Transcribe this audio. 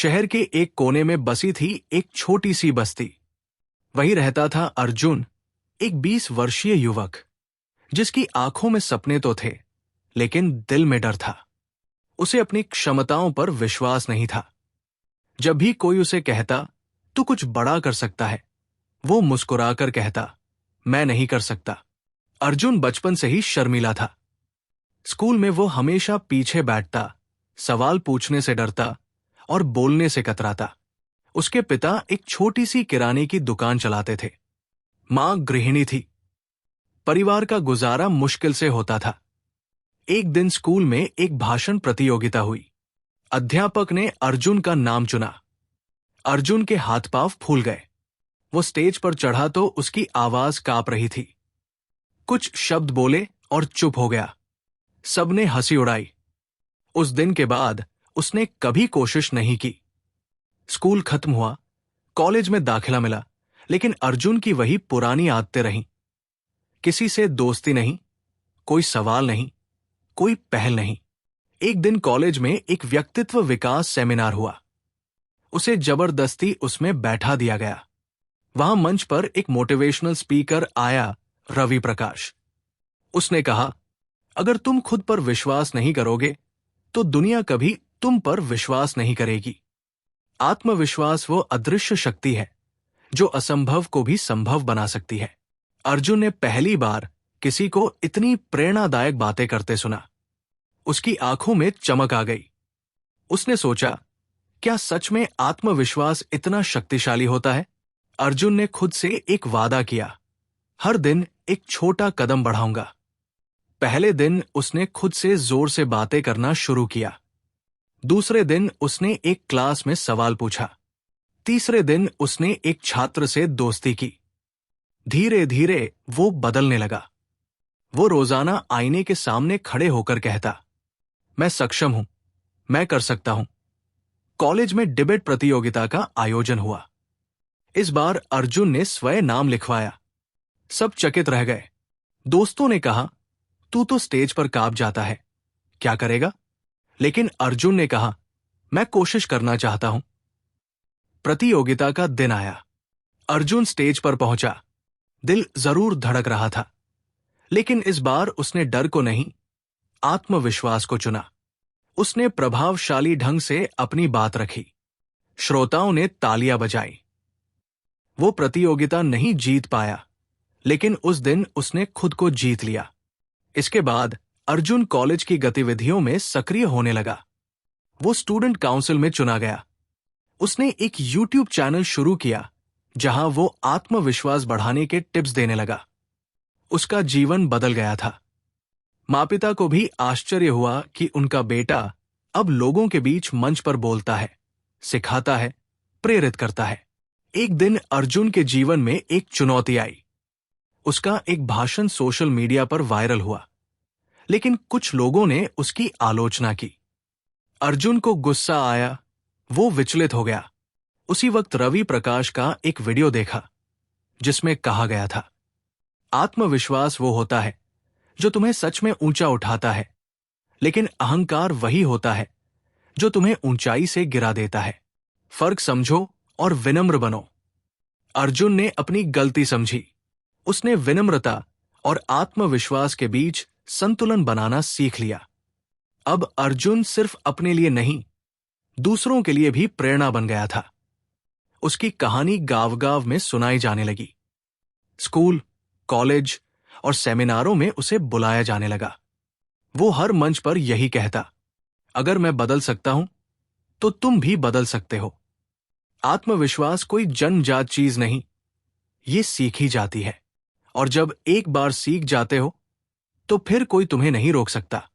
शहर के एक कोने में बसी थी एक छोटी सी बस्ती। वहीं रहता था अर्जुन, एक 20 वर्षीय युवक, जिसकी आंखों में सपने तो थे, लेकिन दिल में डर था। उसे अपनी क्षमताओं पर विश्वास नहीं था। जब भी कोई उसे कहता, तू कुछ बड़ा कर सकता है, वो मुस्कुराकर कहता, मैं नहीं कर सकता। अर्जुन बचपन से ही शर्मीला था। स्कूल में वो हमेशा पीछे बैठता, सवाल पूछने से डरता और बोलने से कतराता। उसके पिता एक छोटी सी किराने की दुकान चलाते थे। मां गृहिणी थी। परिवार का गुजारा मुश्किल से होता था। एक दिन स्कूल में एक भाषण प्रतियोगिता हुई। अध्यापक ने अर्जुन का नाम चुना। अर्जुन के हाथ पांव फूल गए। वो स्टेज पर चढ़ा तो उसकी आवाज कांप रही थी। कुछ शब्द बोले और चुप हो गया। सबने हंसी उड़ाई। उस दिन के बाद उसने कभी कोशिश नहीं की। स्कूल खत्म हुआ, कॉलेज में दाखिला मिला, लेकिन अर्जुन की वही पुरानी आदतें रहीं। किसी से दोस्ती नहीं, कोई सवाल नहीं, कोई पहल नहीं। एक दिन कॉलेज में एक व्यक्तित्व विकास सेमिनार हुआ। उसे जबरदस्ती उसमें बैठा दिया गया। वहां मंच पर एक मोटिवेशनल स्पीकर आया, रवि प्रकाश। उसने कहा, अगर तुम खुद पर विश्वास नहीं करोगे तो दुनिया कभी तुम पर विश्वास नहीं करेगी। आत्मविश्वास वो अदृश्य शक्ति है जो असंभव को भी संभव बना सकती है। अर्जुन ने पहली बार किसी को इतनी प्रेरणादायक बातें करते सुना। उसकी आंखों में चमक आ गई। उसने सोचा, क्या सच में आत्मविश्वास इतना शक्तिशाली होता है? अर्जुन ने खुद से एक वादा किया, हर दिन एक छोटा कदम बढ़ाऊंगा। पहले दिन उसने खुद से जोर से बातें करना शुरू किया। दूसरे दिन उसने एक क्लास में सवाल पूछा। तीसरे दिन उसने एक छात्र से दोस्ती की। धीरे धीरे वो बदलने लगा। वो रोजाना आईने के सामने खड़े होकर कहता, मैं सक्षम हूं, मैं कर सकता हूं। कॉलेज में डिबेट प्रतियोगिता का आयोजन हुआ। इस बार अर्जुन ने स्वयं नाम लिखवाया। सब चकित रह गए। दोस्तों ने कहा, तू तो स्टेज पर कांप जाता है, क्या करेगा? लेकिन अर्जुन ने कहा, मैं कोशिश करना चाहता हूं। प्रतियोगिता का दिन आया। अर्जुन स्टेज पर पहुंचा। दिल जरूर धड़क रहा था, लेकिन इस बार उसने डर को नहीं, आत्मविश्वास को चुना। उसने प्रभावशाली ढंग से अपनी बात रखी। श्रोताओं ने तालियां बजाई। वो प्रतियोगिता नहीं जीत पाया, लेकिन उस दिन उसने खुद को जीत लिया। इसके बाद अर्जुन कॉलेज की गतिविधियों में सक्रिय होने लगा। वो स्टूडेंट काउंसिल में चुना गया। उसने एक यूट्यूब चैनल शुरू किया जहां वो आत्मविश्वास बढ़ाने के टिप्स देने लगा। उसका जीवन बदल गया था। माता-पिता को भी आश्चर्य हुआ कि उनका बेटा अब लोगों के बीच मंच पर बोलता है, सिखाता है, प्रेरित करता है। एक दिन अर्जुन के जीवन में एक चुनौती आई। उसका एक भाषण सोशल मीडिया पर वायरल हुआ, लेकिन कुछ लोगों ने उसकी आलोचना की। अर्जुन को गुस्सा आया, वो विचलित हो गया। उसी वक्त रवि प्रकाश का एक वीडियो देखा, जिसमें कहा गया था, आत्मविश्वास वो होता है जो तुम्हें सच में ऊंचा उठाता है, लेकिन अहंकार वही होता है जो तुम्हें ऊंचाई से गिरा देता है। फर्क समझो और विनम्र बनो। अर्जुन ने अपनी गलती समझी। उसने विनम्रता और आत्मविश्वास के बीच संतुलन बनाना सीख लिया। अब अर्जुन सिर्फ अपने लिए नहीं, दूसरों के लिए भी प्रेरणा बन गया था। उसकी कहानी गांव-गांव में सुनाई जाने लगी। स्कूल, कॉलेज और सेमिनारों में उसे बुलाया जाने लगा। वो हर मंच पर यही कहता, अगर मैं बदल सकता हूं, तो तुम भी बदल सकते हो। आत्मविश्वास कोई जन्मजात चीज नहीं, ये सीखी जाती है। और जब एक बार सीख जाते हो, तो फिर कोई तुम्हें नहीं रोक सकता।